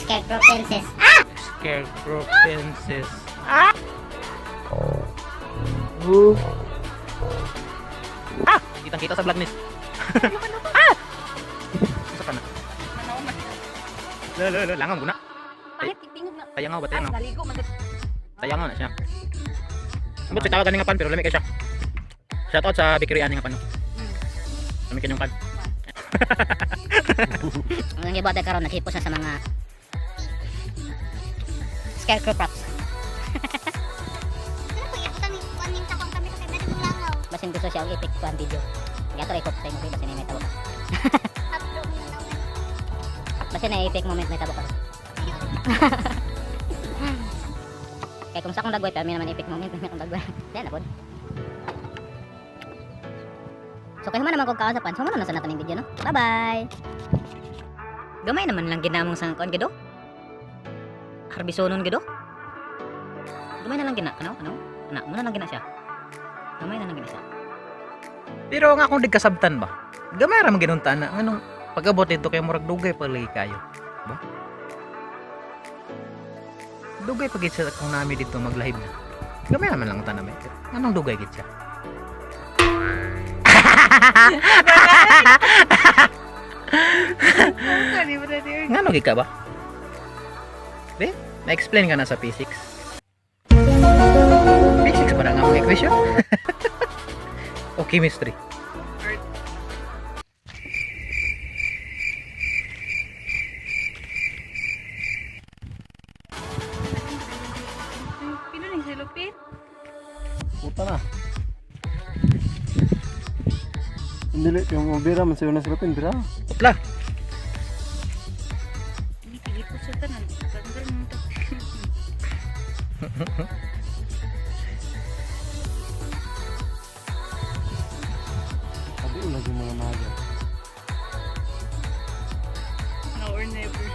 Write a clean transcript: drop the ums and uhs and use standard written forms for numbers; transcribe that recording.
Scarecrow Princess. Ah! Scarecrow Princess. Kitang-kita sa vlog nis. Isa ka na. Langang ko na. Pangit, tingog na. Tayangaw ba Ay, tayangaw? naligo man. Tayangaw na siya. Ambot si tawagan nga pan pero lamig kay siya. Shoutout sa bakery ani nga pan. Lamig kanyang pan. Ang gibuhat karon naghipos na sa mga Scarecrow props. Basin gusto siya og epic kuan video. Gato ay kop sa imo basin may tabo. Basin na epic moment may tabo ka. Kaya kung sa akong dagway, pero may naman epic moment, may akong dagway. Yan na po. So kaya naman kong kausapan, so muna nasa natin yung video, no? Bye-bye! Gamay naman lang ginamong sa kuan gido. Harbisonon gido. Gamay na lang gina, ano? Muna lang gina siya. Gamay na lang gina siya. Pero nga kung digkasabtan ba? Gamay ra man ginunta na anong pag-abot dito kay murag dugay pala kayo. Ba? Dugay pagit sa kung nami dito mag-live na. Gamay naman lang tanami. Anong dugay gid siya? Ngano gid ka ba? Be, na-explain ka na sa P6. P6 ba na nga mga equation? O chemistry? Pino ning silupit? Puta na. Hindi yung bira man sayo na silupin bira. Utla. Hindi pigit ko sa tanan. Pagdar mo to. Sabi ko lagi mga naga. Now or never.